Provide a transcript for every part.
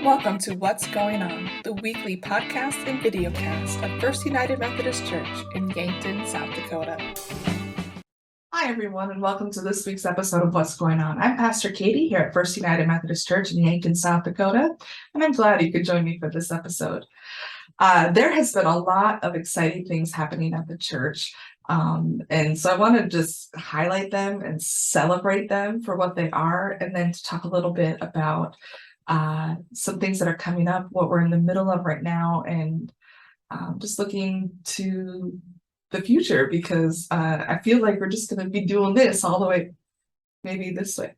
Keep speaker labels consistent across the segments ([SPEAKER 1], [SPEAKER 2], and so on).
[SPEAKER 1] Welcome to What's Going On, the weekly podcast and videocast of First United Methodist Church in Yankton, South Dakota. Hi, everyone, and welcome to this week's episode of What's Going On. I'm Pastor Katie here at First United Methodist Church in Yankton, South Dakota, and I'm glad you could join me for this episode. There has been a lot of exciting things happening at the church, and so I want to just highlight them and celebrate them for what they are, and then to talk a little bit about some things that are coming up, what we're in the middle of right now, and just looking to the future, because I feel like we're just going to be doing this all the way, maybe this way,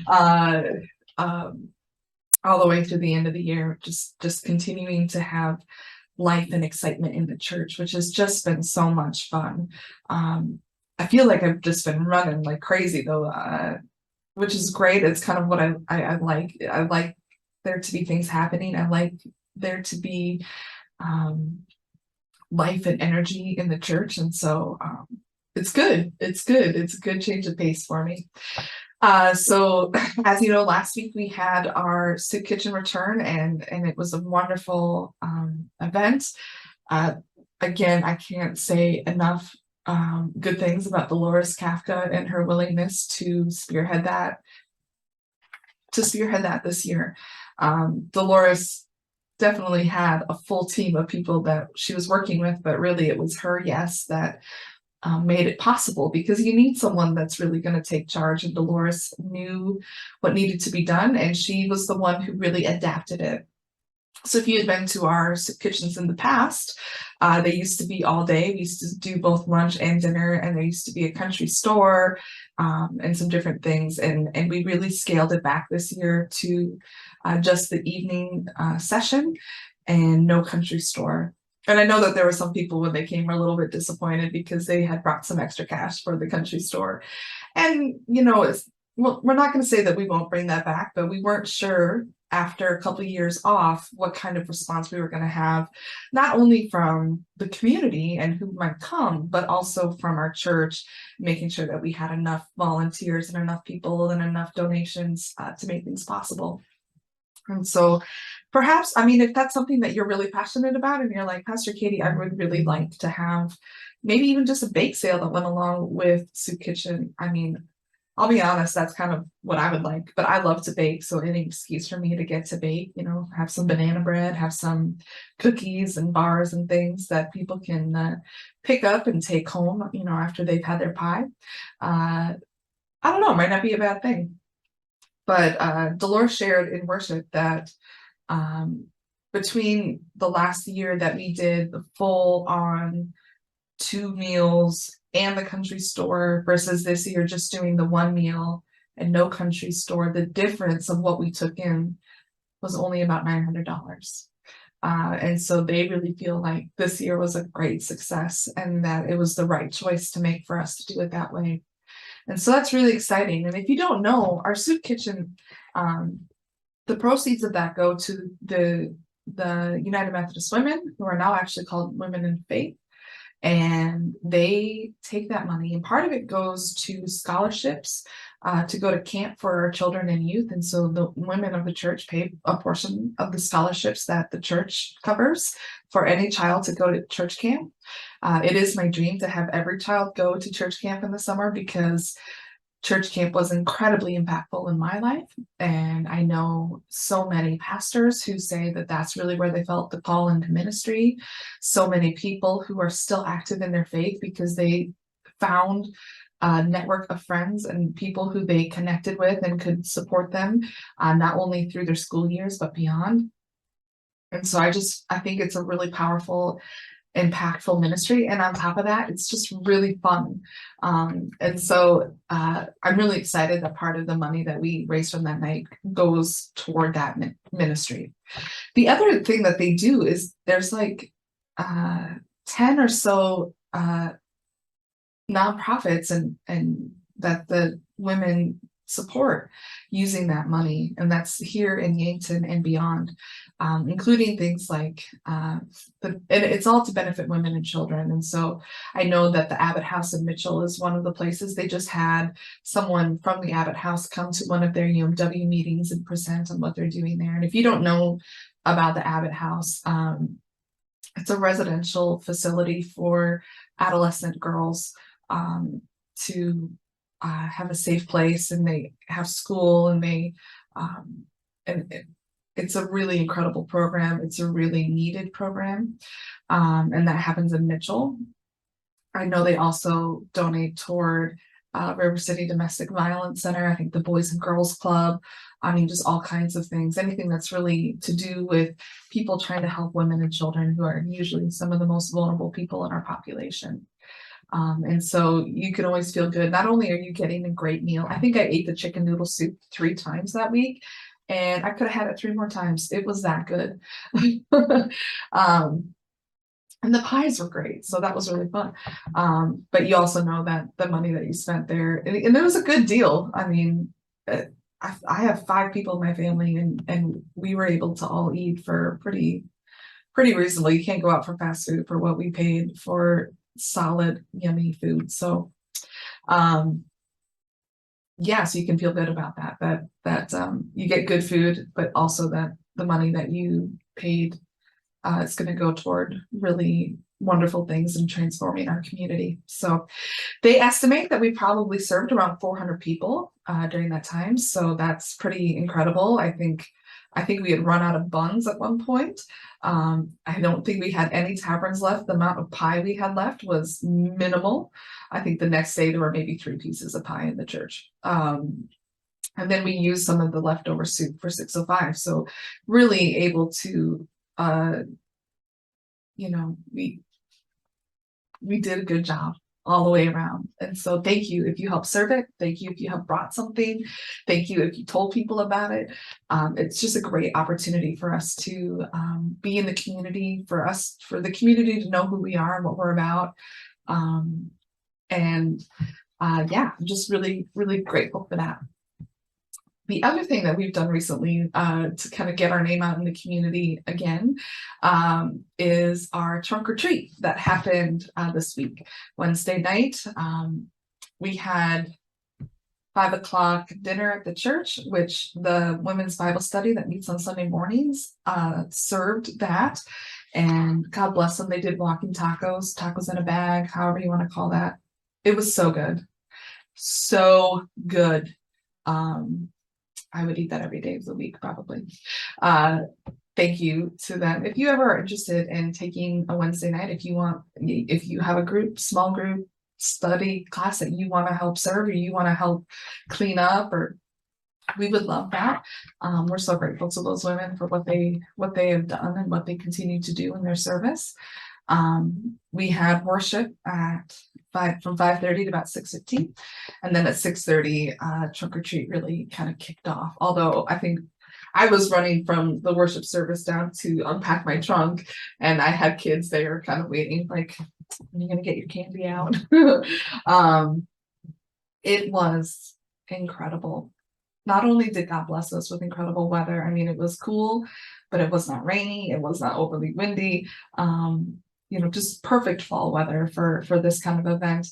[SPEAKER 1] uh, all the way through the end of the year, just continuing to have life and excitement in the church, which has just been so much fun. I feel like I've just been running like crazy though, which is great. It's kind of what I like. I like there to be things happening. I like there to be life and energy in the church. And so it's good. It's good. It's a good change of pace for me. So as you know, last week we had our soup kitchen return, and it was a wonderful event. Again, I can't say enough good things about Dolores Kafka and her willingness to spearhead that this year. Dolores definitely had a full team of people that she was working with, but really it was her yes that made it possible, because you need someone that's really going to take charge, and Dolores knew what needed to be done, and she was the one who really adapted it. So if you had been to our soup kitchens in the past, they used to be all day. We used to do both lunch and dinner, and there used to be a country store and some different things. And we really scaled it back this year to just the evening session and no country store. And I know that there were some people when they came were a little bit disappointed because they had brought some extra cash for the country store. And, you know, we're not going to say that we won't bring that back, but we weren't sure after a couple of years off what kind of response we were going to have, not only from the community and who might come, but also from our church, making sure that we had enough volunteers and enough people and enough donations to make things possible. And so perhaps, I mean, if that's something that you're really passionate about and you're like, Pastor Katie, I would really like to have maybe even just a bake sale that went along with Soup Kitchen. I mean, I'll be honest, that's kind of what I would like, but I love to bake. So any excuse for me to get to bake, you know, have some banana bread, have some cookies and bars and things that people can pick up and take home, you know, after they've had their pie. I don't know, might not be a bad thing. But Dolores shared in worship that between the last year that we did the full on 2 meals and the country store versus this year just doing the 1 meal and no country store, the difference of what we took in was only about $900. And so they really feel like this year was a great success and that it was the right choice to make for us to do it that way. And so that's really exciting. And if you don't know, our soup kitchen, the proceeds of that go to the United Methodist Women, who are now actually called Women in Faith. And they take that money, and part of it goes to scholarships to go to camp for our children and youth. And so the women of the church pay a portion of the scholarships that the church covers for any child to go to church camp. It is my dream to have every child go to church camp in the summer, because church camp was incredibly impactful in my life. And I know so many pastors who say that that's really where they felt the call into ministry. So many people who are still active in their faith because they found a network of friends and people who they connected with and could support them, not only through their school years, but beyond. And so I think it's a really powerful, impactful ministry, and on top of that, it's just really fun. And so I'm really excited that part of the money that we raised from that night goes toward that ministry. The other thing that they do is there's like 10 or so nonprofits and that the women support using that money, and that's here in Yankton and beyond, including things like and it's all to benefit women and children. And so I know that the Abbott House in Mitchell is one of the places. They just had someone from the Abbott House come to one of their UMW meetings and present on what they're doing there. And if you don't know about the Abbott House, it's a residential facility for adolescent girls to have a safe place, and they have school, and it's a really incredible program. It's a really needed program, and that happens in Mitchell. I know they also donate toward River City Domestic Violence Center, I think the Boys and Girls Club. I mean, just all kinds of things, anything that's really to do with people trying to help women and children who are usually some of the most vulnerable people in our population. And so you can always feel good. Not only are you getting a great meal, I think I ate the chicken noodle soup 3 times that week, and I could have had it 3 more times. It was that good. And the pies were great, so that was really fun. But you also know that the money that you spent there, and it was a good deal. I mean, I have 5 people in my family, and we were able to all eat for pretty reasonable. You can't go out for fast food for what we paid for solid, yummy food. So, yeah, so you can feel good about that you get good food, but also that the money that you paid is going to go toward really wonderful things and transforming our community. So they estimate that we probably served around 400 people during that time. So that's pretty incredible. I think we had run out of buns at one point. I don't think we had any taverns left. The amount of pie we had left was minimal. I think the next day there were maybe 3 pieces of pie in the church. And then we used some of the leftover soup for 605. So really able to, we did a good job all the way around. And so thank you if you helped serve it. Thank you if you have brought something. Thank you if you told people about it. It's just a great opportunity for us to be in the community, for the community to know who we are and what we're about. Yeah, I'm just really, really grateful for that. The other thing that we've done recently to kind of get our name out in the community again is our trunk or treat that happened this week. Wednesday night, we had 5 o'clock dinner at the church, which the women's Bible study that meets on Sunday mornings served that. And God bless them, they did walking tacos in a bag, however you want to call that. It was so good. So good. I would eat that every day of the week, probably. Thank you to them. If you ever are interested in taking a Wednesday night, if you have a small group study class that you want to help serve, or you want to help clean up, or we would love that. We're so grateful to those women for what they have done and what they continue to do in their service. We had worship from 5:30 to about 6:15, and then at 6:30 trunk or treat really kind of kicked off. Although I think I was running from the worship service down to unpack my trunk, and I had kids there kind of waiting, like, when are you gonna get your candy out? It was incredible. Not only did God bless us with incredible weather, I mean, it was cool, but it was not rainy, it was not overly windy. Just perfect fall weather for this kind of event.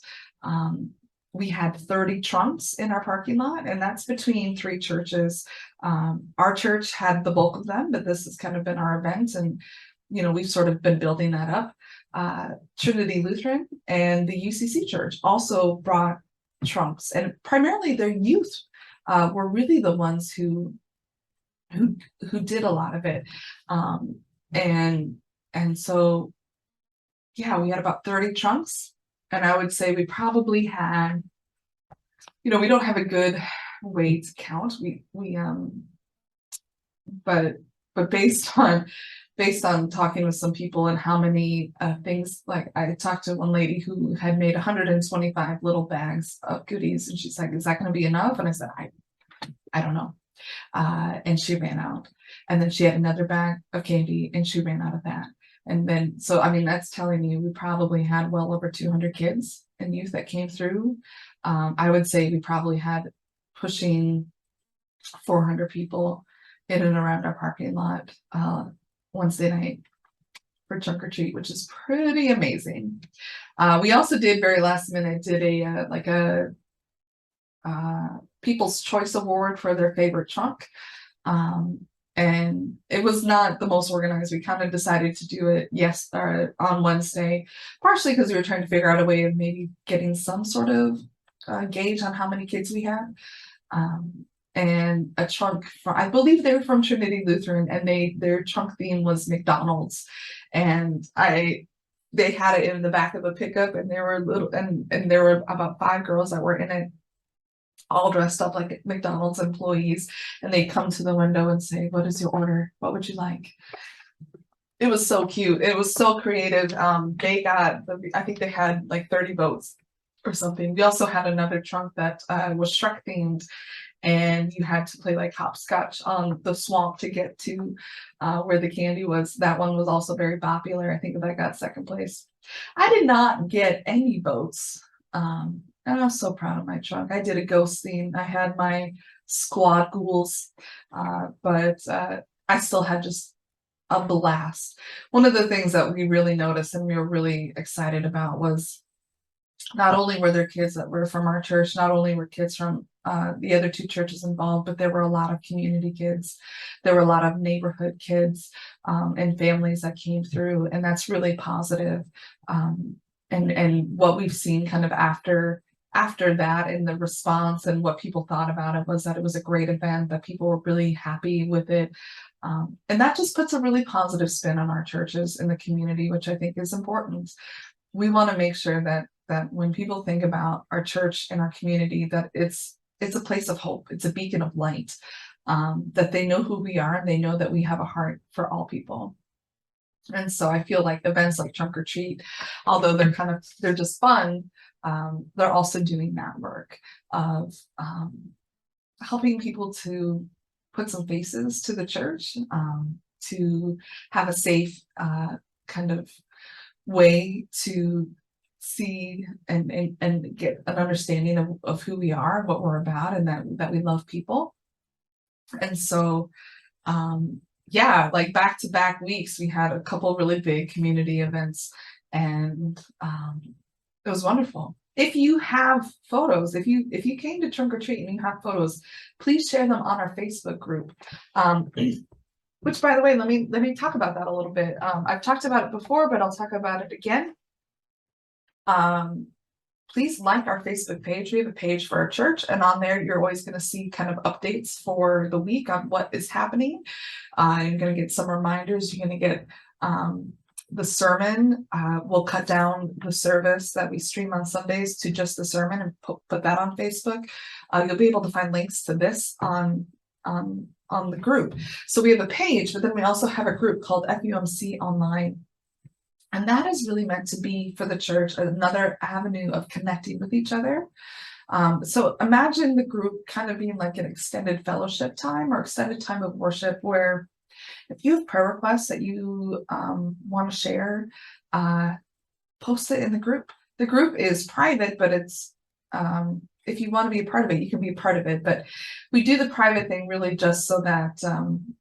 [SPEAKER 1] We had 30 trunks in our parking lot, and that's between 3 churches. Our church had the bulk of them, but this has kind of been our event, and we've sort of been building that up. Trinity Lutheran and the UCC Church also brought trunks, and primarily their youth were really the ones who did a lot of it. And so yeah, we had about 30 trunks, and I would say we probably had, we don't have a good way to count. But based on talking with some people and how many things, like I talked to one lady who had made 125 little bags of goodies, and she's like, "Is that going to be enough?" And I said, I don't know. And she ran out, and then she had another bag of candy, and she ran out of that. And then, so, I mean, that's telling you we probably had well over 200 kids and youth that came through. I would say we probably had pushing 400 people in and around our parking lot Wednesday night for trunk or treat, which is pretty amazing. We also did very last minute, did a People's Choice Award for their favorite trunk. And it was not the most organized. We kind of decided to do it on Wednesday, partially because we were trying to figure out a way of maybe getting some sort of gauge on how many kids we had. And a trunk from, I believe they were from Trinity Lutheran, and their trunk theme was McDonald's. And they had it in the back of a pickup, and there were and there were about 5 girls that were in it, all dressed up like McDonald's employees, and they come to the window and say, "What is your order? What would you like?" It was so cute. It was so creative. I think they had like 30 votes or something. We also had another trunk that was Shrek themed, and you had to play like hopscotch on the swamp to get to where the candy was. That one was also very popular. I think that got second place. I did not get any votes. And I was so proud of my trunk. I did a ghost theme. I had my squad ghouls, but I still had just a blast. One of the things that we really noticed and we were really excited about was not only were there kids that were from our church, not only were kids from the other 2 churches involved, but there were a lot of community kids. There were a lot of neighborhood kids and families that came through, and that's really positive. And what we've seen kind of after that and the response and what people thought about it was that it was a great event, that people were really happy with it. And that just puts a really positive spin on our churches in the community, which I think is important. We want to make sure that when people think about our church and our community, that it's a place of hope. It's a beacon of light, that they know who we are and they know that we have a heart for all people. And so I feel like events like Trunk or Treat, although they're just fun, they're also doing that work of helping people to put some faces to the church, to have a safe kind of way to see and get an understanding of who we are, what we're about, and that we love people. And so like back-to-back weeks, we had a couple really big community events, and it was wonderful. If you have photos, if you came to Trunk or Treat and you have photos, please share them on our Facebook group. Which, by the way, let me talk about that a little bit. I've talked about it before, but I'll talk about it again. Please like our Facebook page. We have a page for our church, and on there you're always going to see kind of updates for the week on what is happening. You're going to get some reminders. You're going to get the sermon. We'll cut down the service that we stream on Sundays to just the sermon and put that on Facebook. You'll be able to find links to this on the group. So we have a page, but then we also have a group called FUMC Online. And that is really meant to be for the church another avenue of connecting with each other. So imagine the group kind of being like an extended fellowship time or extended time of worship, where if you have prayer requests that you want to share, post it in the group. The group is private, but it's if you want to be a part of it, you can be a part of it. But we do the private thing really just so that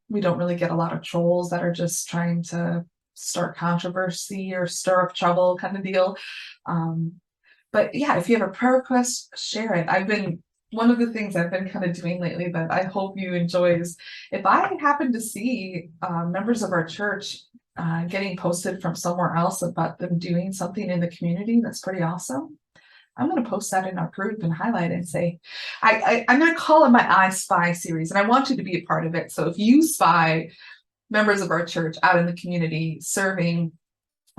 [SPEAKER 1] we don't really get a lot of trolls that are just trying to start controversy or stir up trouble kind of deal. But yeah, if you have a prayer request, share it. One of the things I've been kind of doing lately that I hope you enjoy is if I happen to see members of our church getting posted from somewhere else about them doing something in the community that's pretty awesome, I'm going to post that in our group and highlight it and say, I'm going to call it my I Spy series, and I want you to be a part of it. So if you spy members of our church out in the community, serving,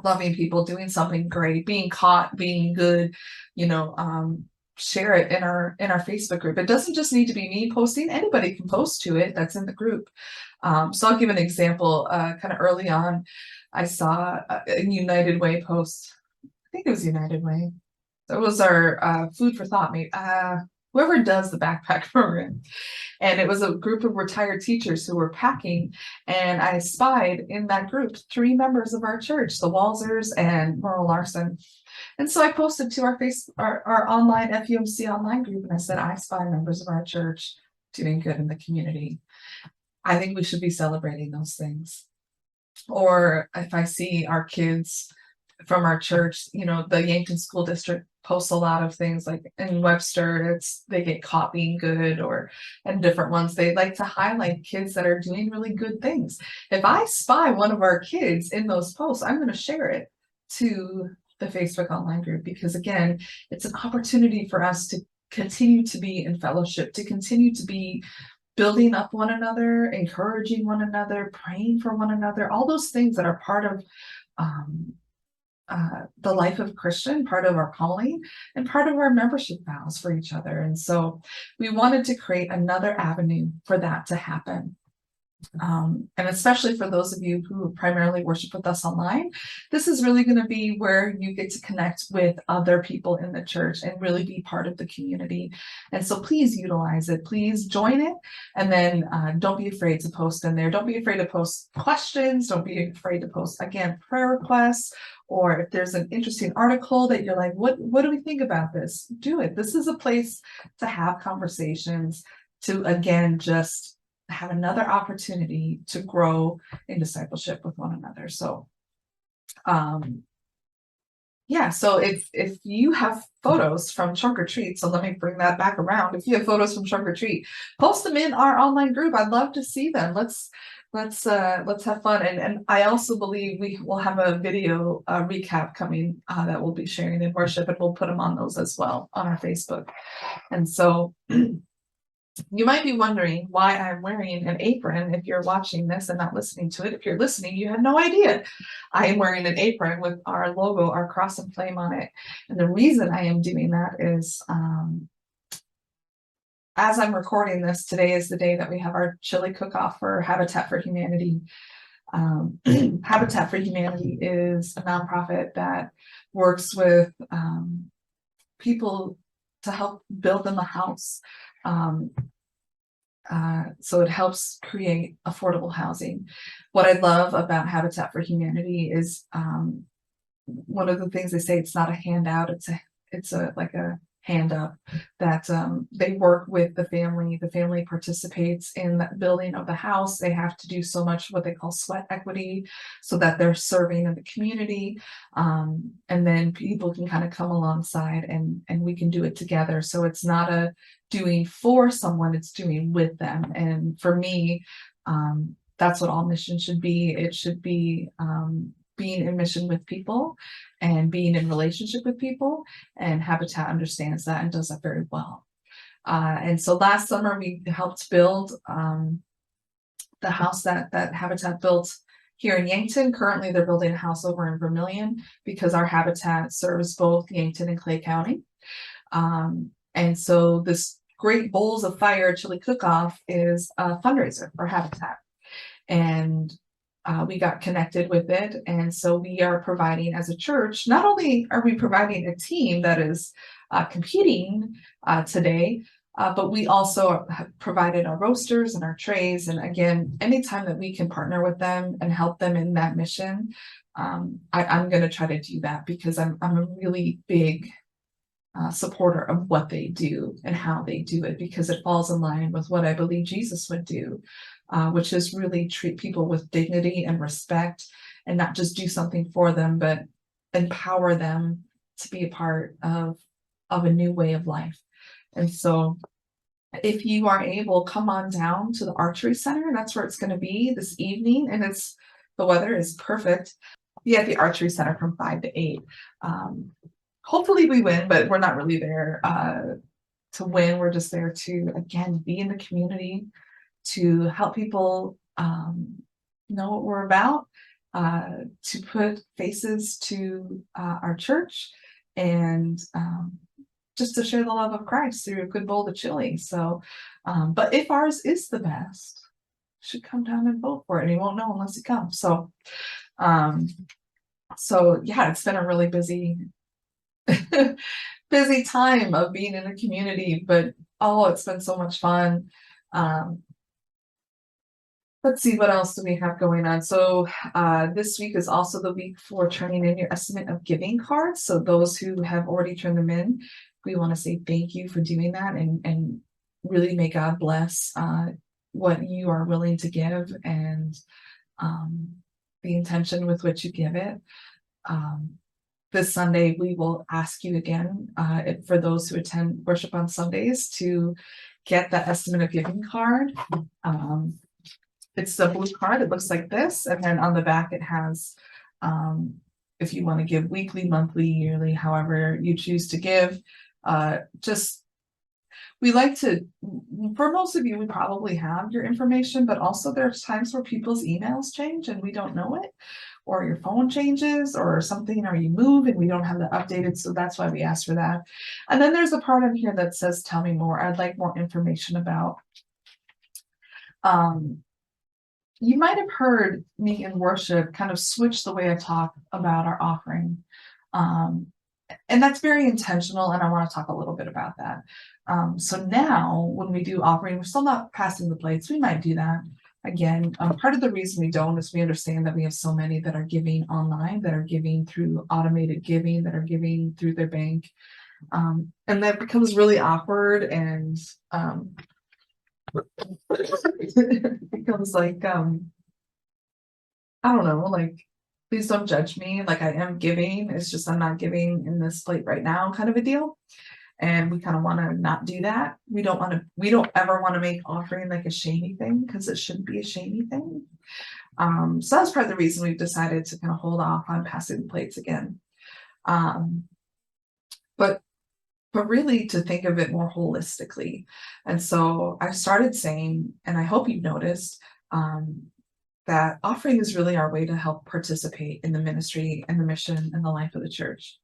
[SPEAKER 1] loving people, doing something great, being caught, being good, share it in our Facebook group. It doesn't just need to be me posting. Anybody can post to it that's in the group. So I'll give an example. Kind of early on, I saw a United Way post. I think it was United Way. That was our food for thought, whoever does the backpack program. And it was a group of retired teachers who were packing, and I spied in that group 3 members of our church, the Walzers and Merle Larson. And so I posted to our online FUMC online group, and I said, I spy members of our church doing good in the community. I think we should be celebrating those things. Or if I see our kids from our church, the Yankton School District posts a lot of things, like in Webster, they get caught being good, and different ones, they like to highlight kids that are doing really good things. If I spy one of our kids in those posts, I'm going to share it to the Facebook online group, because again, it's an opportunity for us to continue to be in fellowship, to continue to be building up one another, encouraging one another, praying for one another, all those things that are part of the life of Christian, part of our calling, and part of our membership vows for each other. And so we wanted to create another avenue for that to happen. And especially for those of you who primarily worship with us online, this is really going to be where you get to connect with other people in the church and really be part of the community. And so please utilize it. Please join it. And then don't be afraid to post in there. Don't be afraid to post questions. Don't be afraid to post, again, prayer requests. Or if there's an interesting article that you're like, what do we think about this? Do it. This is a place to have conversations, to, again, just have another opportunity to grow in discipleship with one another. So yeah, so if you have photos from trunk or treat, so let me bring that back around. If you have photos from trunk or treat, post them in our online group. I'd love to see them. Let's have fun. And I also believe we will have a video recap coming that we'll be sharing in worship, and we'll put them on those as well on our Facebook. And so you might be wondering why I'm wearing an apron if you're watching this and not listening to it. If you're listening, you had no idea. I am wearing an apron with our logo, our cross and flame on it. And the reason I am doing that is as I'm recording this, today is the day that we have our chili cook-off for Habitat for Humanity. Habitat for Humanity is a nonprofit that works with people to help build them a house. So it helps create affordable housing. What I love about Habitat for Humanity is one of the things they say, it's not a handout, it's like a hand up, that they work with the family participates in the building of the house. They have to do so much what they call sweat equity, so that they're serving in the community, and then people can kind of come alongside and we can do it together. So it's not a doing for someone, it's doing with them. And for me, that's what all mission should be. It should be being in mission with people and being in relationship with people, and Habitat understands that and does that very well. And so last summer we helped build the house that Habitat built here in Yankton. Currently they're building a house over in Vermilion, because our Habitat serves both Yankton and Clay County. And so this Great Bowls of Fire chili cook-off is a fundraiser for Habitat. And we got connected with it. And so we are providing, as a church, not only are we providing a team that is competing today, but we also have provided our roasters and our trays. And again, anytime that we can partner with them and help them in that mission, I'm going to try to do that, because I'm a really big supporter of what they do and how they do it, because it falls in line with what I believe Jesus would do, which is really treat people with dignity and respect, and not just do something for them, but empower them to be a part of a new way of life. And so if you are able, come on down to the archery center. That's where it's going to be this evening, and the weather is perfect. Be at the archery center from 5 to 8. Hopefully we win, but we're not really there to win. We're just there to, again, be in the community, to help people know what we're about, to put faces to our church, and just to share the love of Christ through a good bowl of chili. So, but if ours is the best, you should come down and vote for it, and you won't know unless you come. So, yeah, it's been a really busy time of being in a community, but it's been so much fun. Let's see, what else do we have going on? So this week is also the week for turning in your estimate of giving cards. So those who have already turned them in, we want to say thank you for doing that, and really may God bless what you are willing to give, and the intention with which you give it. This Sunday, we will ask you again, for those who attend worship on Sundays, to get the estimate of giving card. It's the blue card. It looks like this, and then on the back it has, if you want to give weekly, monthly, yearly, however you choose to give. Just we like to, for most of you, we probably have your information, but also there's times where people's emails change and we don't know it, or your phone changes or something, or you move and we don't have that updated. So that's why we asked for that. And then there's a part in here that says, tell me more. I'd like more information about. You might have heard me in worship kind of switch the way I talk about our offering. And that's very intentional, and I want to talk a little bit about that. So now when we do offering, we're still not passing the plates. We might do that again. Part of the reason we don't is we understand that we have so many that are giving online, that are giving through automated giving, that are giving through their bank. And that becomes really awkward, and it becomes like, I don't know, like, please don't judge me, like I am giving, it's just I'm not giving in this plate right now, kind of a deal. And we kind of want to not do that. We don't ever want to make offering like a shamey thing, because it shouldn't be a shamey thing. So that's part of the reason we've decided to kind of hold off on passing the plates again. But really to think of it more holistically. And so I started saying, and I hope you've noticed, that offering is really our way to help participate in the ministry and the mission and the life of the church.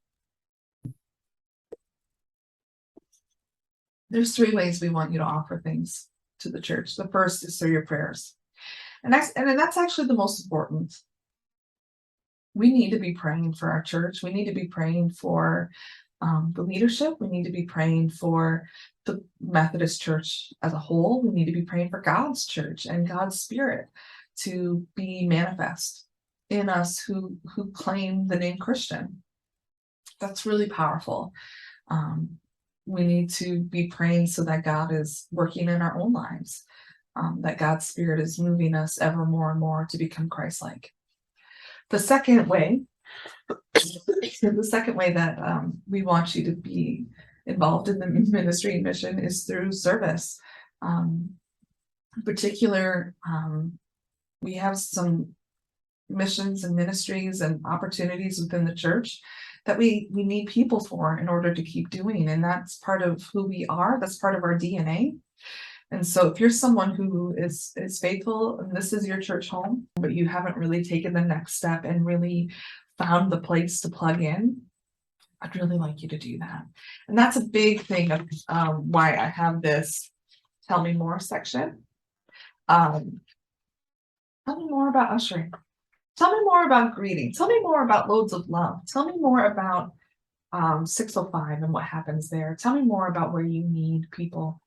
[SPEAKER 1] There's 3 ways we want you to offer things to the church. The first is through your prayers. And that's actually the most important. We need to be praying for our church. We need to be praying for the leadership. We need to be praying for the Methodist Church as a whole. We need to be praying for God's church and God's Spirit to be manifest in us who claim the name Christian. That's really powerful. We need to be praying so that God is working in our own lives, that God's Spirit is moving us ever more and more to become Christ-like. The second way that we want you to be involved in the ministry and mission is through service. In particular, we have some missions and ministries and opportunities within the church that we need people for in order to keep doing. And that's part of who we are. That's part of our DNA. And so if you're someone who is faithful and this is your church home, but you haven't really taken the next step and really found the place to plug in, I'd really like you to do that. And that's a big thing of why I have this tell me more section. Tell me more about ushering. Tell me more about greeting. Tell me more about loads of love. Tell me more about 605 and what happens there. Tell me more about where you need people.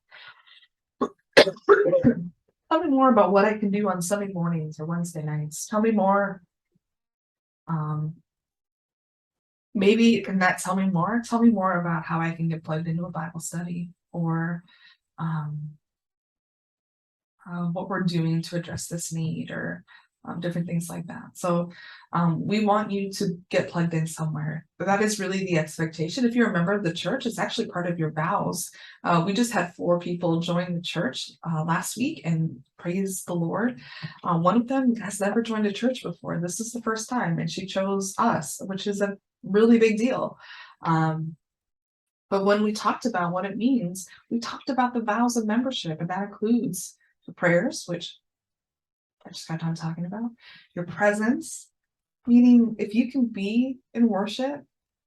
[SPEAKER 1] Tell me more about what I can do on Sunday mornings or Wednesday nights. Tell me more. Maybe in that tell me more about how I can get plugged into a Bible study, or what we're doing to address this need, or different things like that. So we want you to get plugged in somewhere. That is really the expectation. If you're a member of the church, it's actually part of your vows. We just had 4 people join the church last week, and praise the Lord. One of them has never joined a church before. This is the first time, and she chose us, which is a really big deal. But when we talked about what it means, we talked about the vows of membership, and that includes the prayers, which I just got done talking about, your presence, meaning if you can be in worship,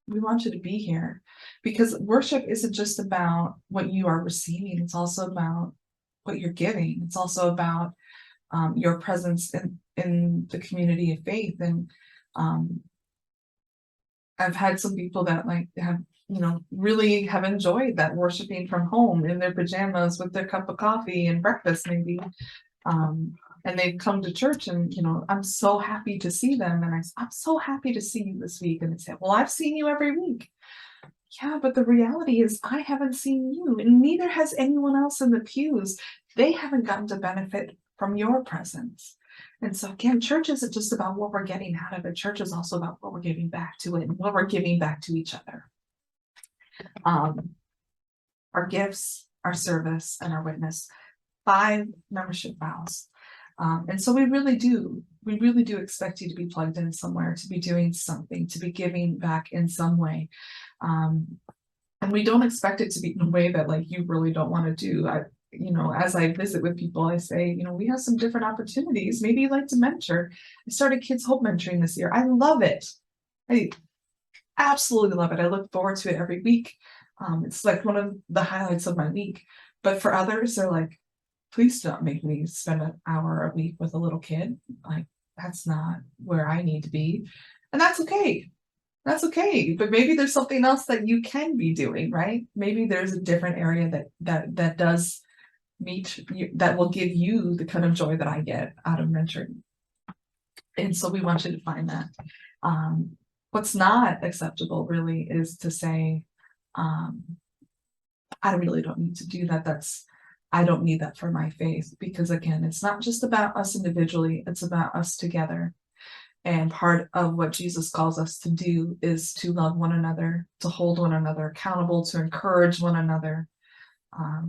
[SPEAKER 1] we want you to be here, because worship isn't just about what you are receiving. It's also about what you're giving. It's also about your presence in the community of faith. And I've had some people that have, really have enjoyed that, worshiping from home in their pajamas with their cup of coffee and breakfast maybe. and they've come to church, and I'm so happy to see them, and I'm so happy to see you this week, and they say, well, I've seen you every week. Yeah, but the reality is I haven't seen you, and neither has anyone else in the pews. They haven't gotten to benefit from your presence. And so again, church isn't just about what we're getting out of it. Church is also about what we're giving back to it and what we're giving back to each other. Our gifts, our service, and our witness. 5 membership vows. And so we really do expect you to be plugged in somewhere, to be doing something, to be giving back in some way. And we don't expect it to be in a way that like you really don't want to do. As I visit with people, I say, we have some different opportunities. Maybe you'd like to mentor. I started Kids Hope Mentoring this year. I love it. I absolutely love it. I look forward to it every week. It's like one of the highlights of my week. But for others, they're like, please don't make me spend an hour a week with a little kid. Like, that's not where I need to be. And that's okay. That's okay. But maybe there's something else that you can be doing, right? Maybe there's a different area that does meet you, that will give you the kind of joy that I get out of mentoring. And so we want you to find that. What's not acceptable really is to say, I really don't need to do that. I don't need that for my faith, because again, it's not just about us individually, it's about us together. And part of what Jesus calls us to do is to love one another, to hold one another accountable, to encourage one another, to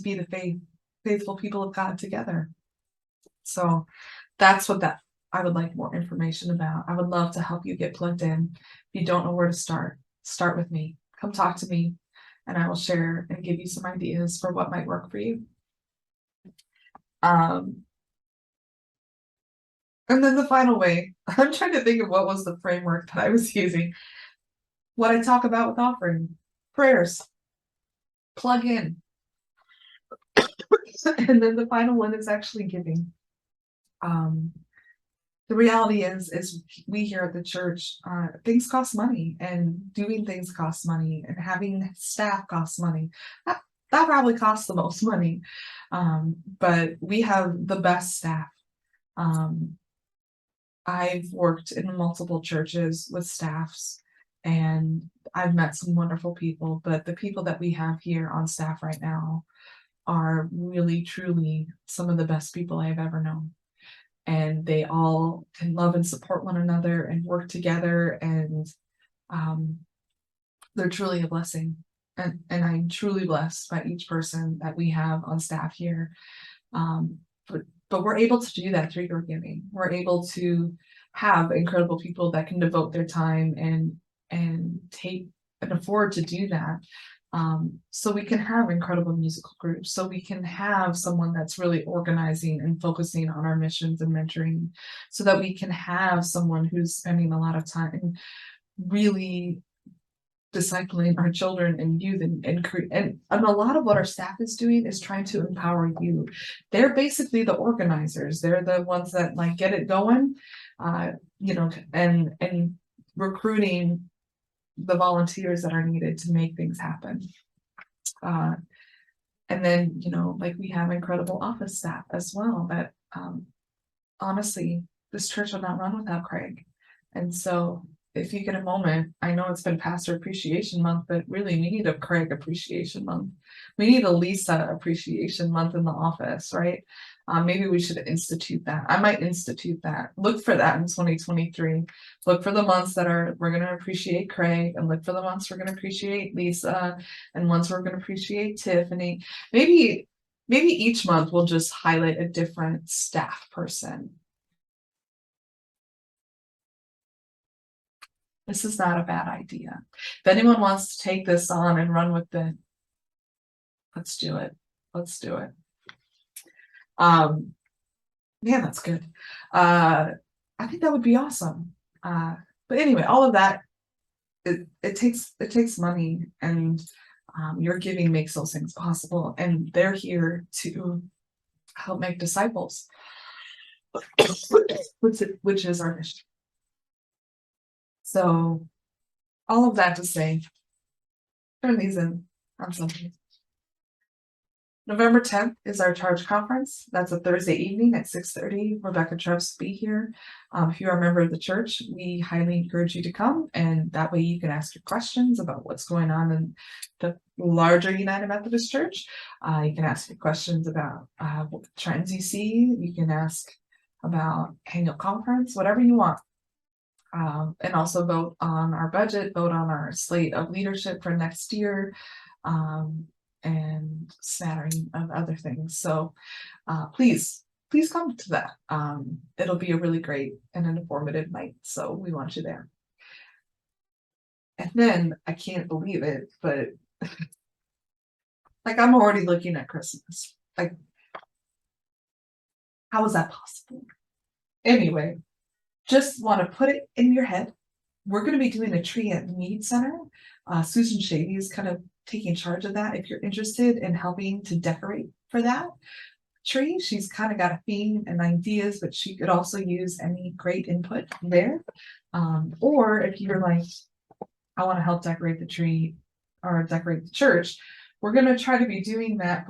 [SPEAKER 1] be the faithful people of God together. So that's what I would like more information about. I would love to help you get plugged in. If you don't know where to start with me. Come talk to me, and I will share and give you some ideas for what might work for you. And then the final way, I'm trying to think of what was the framework that I was using. What I talk about with offering, prayers, plug in. And then the final one is actually giving. The reality is we here at the church, things cost money, and doing things costs money, and having staff costs money. That probably costs the most money. But we have the best staff. I've worked in multiple churches with staffs, and I've met some wonderful people, but the people that we have here on staff right now are really, truly some of the best people I've ever known. And they all can love and support one another and work together, and they're truly a blessing. And I'm truly blessed by each person that we have on staff here. But we're able to do that through your giving. We're able to have incredible people that can devote their time and take and afford to do that. So we can have incredible musical groups. So we can have someone that's really organizing and focusing on our missions and mentoring, so that we can have someone who's spending a lot of time really discipling our children and youth, and a lot of what our staff is doing is trying to empower you. They're basically the organizers. They're the ones that like get it going, and recruiting the volunteers that are needed to make things happen. And then, like we have incredible office staff as well that honestly, this church would not run without Craig. And so if you get a moment, I know it's been Pastor Appreciation Month, but really we need a Craig Appreciation Month. We need a Lisa Appreciation Month in the office, right? Maybe we should institute that. I might institute that. Look for that in 2023. Look for the months that we're going to appreciate Craig, and look for the months we're going to appreciate Lisa, and months we're going to appreciate Tiffany. Maybe each month we'll just highlight a different staff person. This is not a bad idea. If anyone wants to take this on and run with it, let's do it. Let's do it. Yeah, that's good. I think that would be awesome. But anyway, all of that, it takes money, and your giving makes those things possible, and they're here to help make disciples, which is our mission. So all of that to say, turn these in on something. November 10th is our charge conference. That's a Thursday evening at 6:30. Rebecca Trubbs will be here. If you are a member of the church, we highly encourage you to come, and that way you can ask your questions about what's going on in the larger United Methodist Church. You can ask your questions about what trends you see. You can ask about annual conference, whatever you want. And also vote on our budget, vote on our slate of leadership for next year. And smattering of other things. So please come to that. It'll be a really great and an informative night. So we want you there. And then I can't believe it, but like I'm already looking at Christmas. Like, how is that possible? Anyway, just want to put it in your head. We're going to be doing a tree at the Mead Center. Susan Shady is kind of taking charge of that. If you're interested in helping to decorate for that tree, she's kind of got a theme and ideas, but she could also use any great input there. Or if you're like, I want to help decorate the tree or decorate the church, we're going to try to be doing that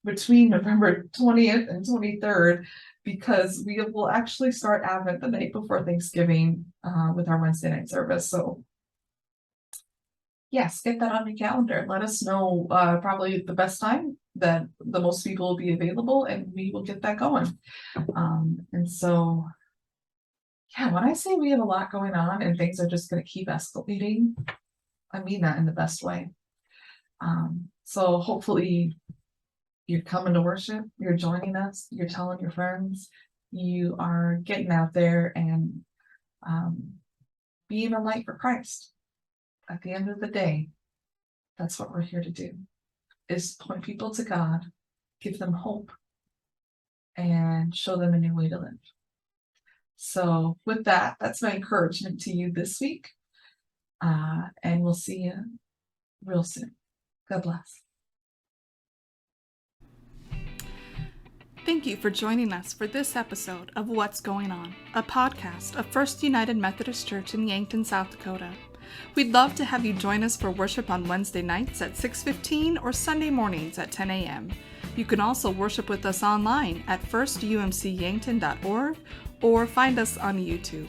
[SPEAKER 1] between November 20th and 23rd, because we will actually start Advent the night before Thanksgiving with our Wednesday night service. So yes, get that on your calendar. Let us know probably the best time that the most people will be available, and we will get that going. And so, yeah, when I say we have a lot going on and things are just going to keep escalating, I mean that in the best way. So hopefully you're coming to worship, you're joining us, you're telling your friends, you are getting out there and being a light for Christ. At the end of the day, that's what we're here to do, is point people to God, give them hope, and show them a new way to live. So with that, that's my encouragement to you this week. And we'll see you real soon. God bless.
[SPEAKER 2] Thank you for joining us for this episode of What's Going On, a podcast of First United Methodist Church in Yankton, South Dakota. We'd love to have you join us for worship on Wednesday nights at 6:15 or Sunday mornings at 10 a.m. You can also worship with us online at firstumcyankton.org or find us on YouTube.